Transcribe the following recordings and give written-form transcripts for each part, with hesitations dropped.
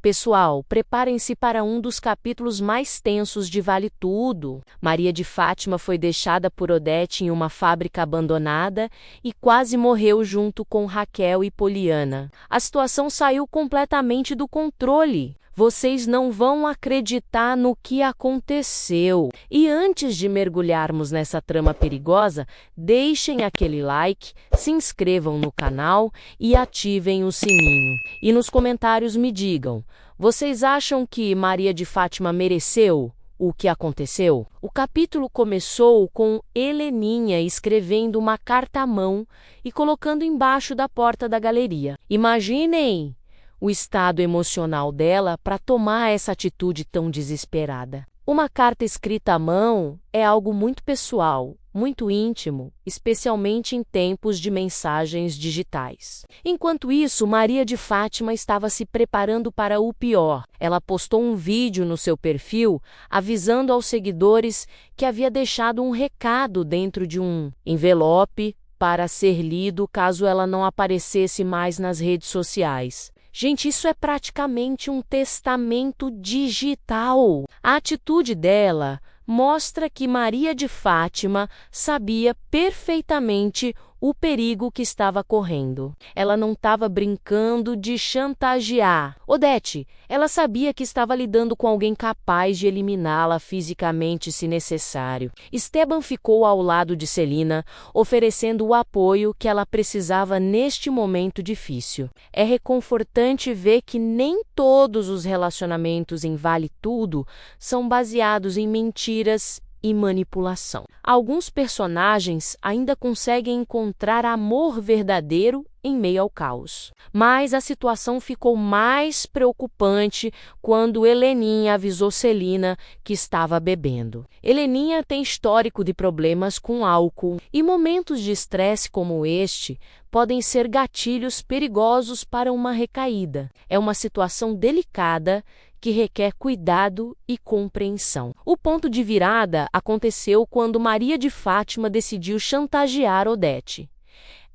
Pessoal, preparem-se para um dos capítulos mais tensos de Vale Tudo. Maria de Fátima foi deixada por Odete em uma fábrica abandonada e quase morreu junto com Raquel e Poliana. A situação saiu completamente do controle. Vocês não vão acreditar no que aconteceu. E antes de mergulharmos nessa trama perigosa, deixem aquele like, se inscrevam no canal e ativem o sininho. E nos comentários me digam, vocês acham que Maria de Fátima mereceu o que aconteceu? O capítulo começou com Heleninha escrevendo uma carta à mão e colocando embaixo da porta da galeria. Imaginem o estado emocional dela para tomar essa atitude tão desesperada. Uma carta escrita à mão é algo muito pessoal, muito íntimo, especialmente em tempos de mensagens digitais. Enquanto isso, Maria de Fátima estava se preparando para o pior. Ela postou um vídeo no seu perfil avisando aos seguidores que havia deixado um recado dentro de um envelope para ser lido caso ela não aparecesse mais nas redes sociais. Gente, isso é praticamente um testamento digital. A atitude dela mostra que Maria de Fátima sabia perfeitamente o perigo que estava correndo. Ela não estava brincando de chantagear Odete. Ela sabia que estava lidando com alguém capaz de eliminá-la fisicamente se necessário. Esteban ficou ao lado de Celina, oferecendo o apoio que ela precisava neste momento difícil. É reconfortante ver que nem todos os relacionamentos em Vale Tudo são baseados em mentiras e manipulação. Alguns personagens ainda conseguem encontrar amor verdadeiro em meio ao caos. Mas a situação ficou mais preocupante quando Heleninha avisou Celina que estava bebendo. Heleninha tem histórico de problemas com álcool e momentos de estresse como este podem ser gatilhos perigosos para uma recaída. É uma situação delicada que requer cuidado e compreensão. O ponto de virada aconteceu quando Maria de Fátima decidiu chantagear Odete.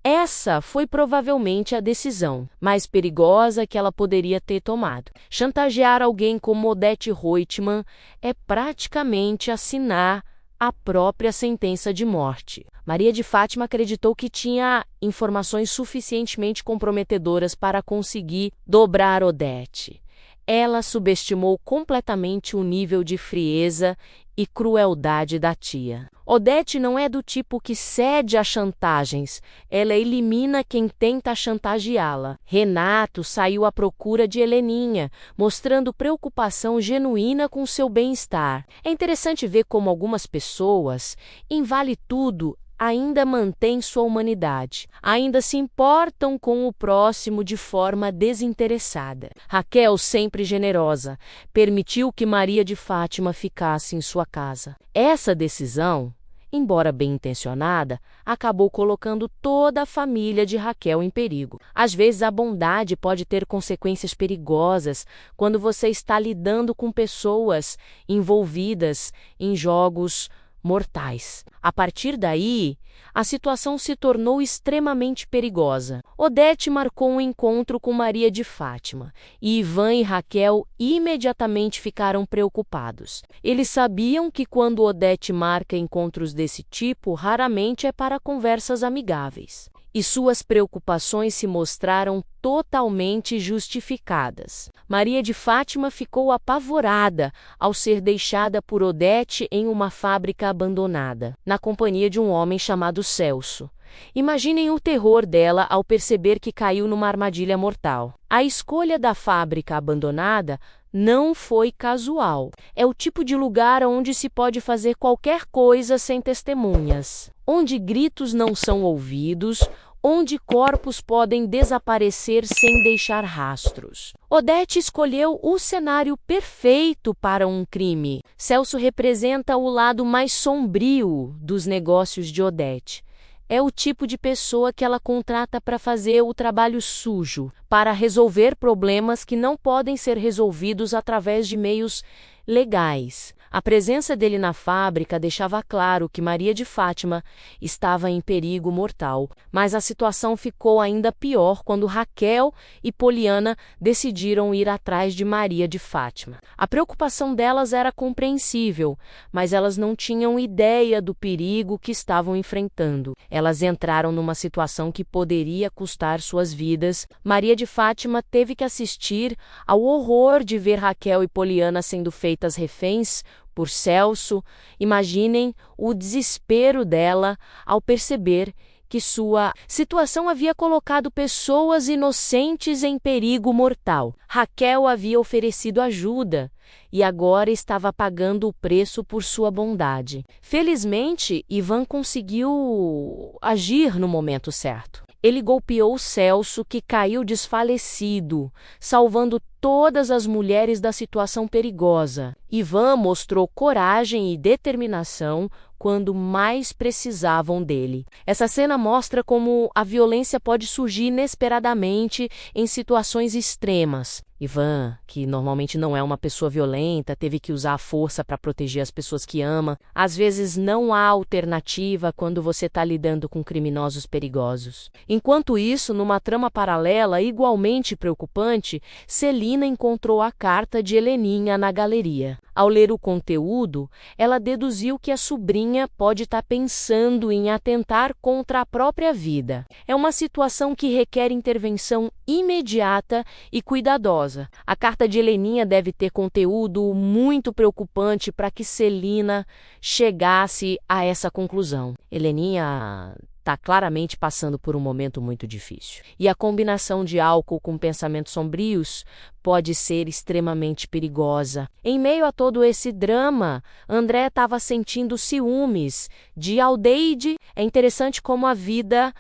Essa foi provavelmente a decisão mais perigosa que ela poderia ter tomado. Chantagear alguém como Odete Roitman é praticamente assinar a própria sentença de morte. Maria de Fátima acreditou que tinha informações suficientemente comprometedoras para conseguir dobrar Odete. Ela subestimou completamente o nível de frieza e crueldade da tia. Odete não é do tipo que cede a chantagens, ela elimina quem tenta chantageá-la. Renato saiu à procura de Heleninha, mostrando preocupação genuína com seu bem-estar. É interessante ver como algumas pessoas, em Vale Tudo, ainda mantêm sua humanidade, ainda se importam com o próximo de forma desinteressada. Raquel, sempre generosa, permitiu que Maria de Fátima ficasse em sua casa. Essa decisão, embora bem-intencionada, acabou colocando toda a família de Raquel em perigo. Às vezes, a bondade pode ter consequências perigosas quando você está lidando com pessoas envolvidas em jogos mortais. A partir daí, a situação se tornou extremamente perigosa. Odete marcou um encontro com Maria de Fátima e Ivan e Raquel imediatamente ficaram preocupados. Eles sabiam que quando Odete marca encontros desse tipo, raramente é para conversas amigáveis. E suas preocupações se mostraram totalmente justificadas. Maria de Fátima ficou apavorada ao ser deixada por Odete em uma fábrica abandonada, na companhia de um homem chamado Celso. Imaginem o terror dela ao perceber que caiu numa armadilha mortal. A escolha da fábrica abandonada não foi casual. É o tipo de lugar onde se pode fazer qualquer coisa sem testemunhas, onde gritos não são ouvidos, onde corpos podem desaparecer sem deixar rastros. Odete escolheu o cenário perfeito para um crime. Celso representa o lado mais sombrio dos negócios de Odete. É o tipo de pessoa que ela contrata para fazer o trabalho sujo, para resolver problemas que não podem ser resolvidos através de meios legais. A presença dele na fábrica deixava claro que Maria de Fátima estava em perigo mortal, mas a situação ficou ainda pior quando Raquel e Poliana decidiram ir atrás de Maria de Fátima. A preocupação delas era compreensível, mas elas não tinham ideia do perigo que estavam enfrentando. Elas entraram numa situação que poderia custar suas vidas. Maria de Fátima teve que assistir ao horror de ver Raquel e Poliana sendo feitas reféns por Celso. Imaginem o desespero dela ao perceber que sua situação havia colocado pessoas inocentes em perigo mortal. Raquel havia oferecido ajuda e agora estava pagando o preço por sua bondade. Felizmente, Ivan conseguiu agir no momento certo. Ele golpeou Celso, que caiu desfalecido, salvando todas as mulheres da situação perigosa. Ivan mostrou coragem e determinação quando mais precisavam dele. Essa cena mostra como a violência pode surgir inesperadamente em situações extremas. Ivan, que normalmente não é uma pessoa violenta, teve que usar a força para proteger as pessoas que ama. Às vezes não há alternativa quando você está lidando com criminosos perigosos. Enquanto isso, numa trama paralela igualmente preocupante, Celina encontrou a carta de Heleninha na galeria. Ao ler o conteúdo, ela deduziu que a sobrinha pode estar pensando em atentar contra a própria vida. É uma situação que requer intervenção imediata e cuidadosa. A carta de Heleninha deve ter conteúdo muito preocupante para que Celina chegasse a essa conclusão. Heleninha está claramente passando por um momento muito difícil. E a combinação de álcool com pensamentos sombrios pode ser extremamente perigosa. Em meio a todo esse drama, André estava sentindo ciúmes de Aldeide. É interessante como a vida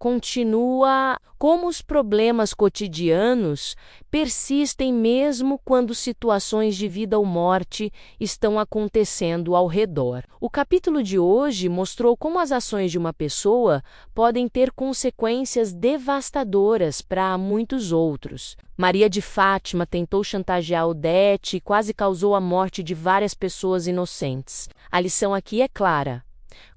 continua, como os problemas cotidianos persistem mesmo quando situações de vida ou morte estão acontecendo ao redor. O capítulo de hoje mostrou como as ações de uma pessoa podem ter consequências devastadoras para muitos outros. Maria de Fátima tentou chantagear Odete e quase causou a morte de várias pessoas inocentes. A lição aqui é clara.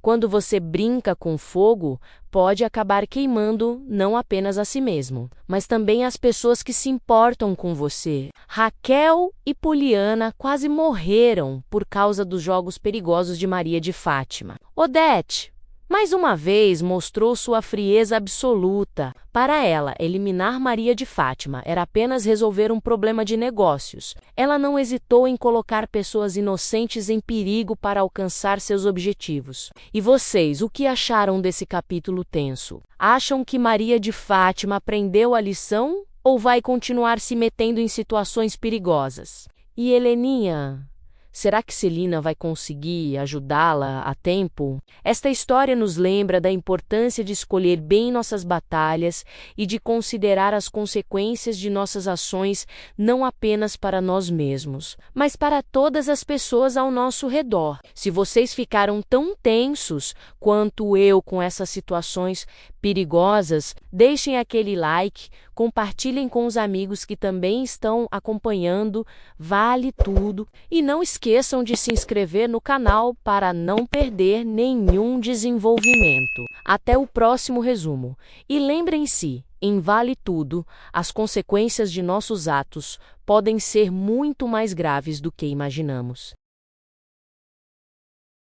Quando você brinca com fogo, pode acabar queimando não apenas a si mesmo, mas também as pessoas que se importam com você. Raquel e Poliana quase morreram por causa dos jogos perigosos de Maria de Fátima. Odete, mais uma vez, mostrou sua frieza absoluta. Para ela, eliminar Maria de Fátima era apenas resolver um problema de negócios. Ela não hesitou em colocar pessoas inocentes em perigo para alcançar seus objetivos. E vocês, o que acharam desse capítulo tenso? Acham que Maria de Fátima aprendeu a lição ou vai continuar se metendo em situações perigosas? E Heleninha? Será que Celina vai conseguir ajudá-la a tempo? Esta história nos lembra da importância de escolher bem nossas batalhas e de considerar as consequências de nossas ações não apenas para nós mesmos, mas para todas as pessoas ao nosso redor. Se vocês ficaram tão tensos quanto eu com essas situações perigosas, deixem aquele like, compartilhem com os amigos que também estão acompanhando, vale tudo, e não esqueçam de se inscrever no canal para não perder nenhum desenvolvimento. Até o próximo resumo. E lembrem-se, em Vale Tudo, as consequências de nossos atos podem ser muito mais graves do que imaginamos.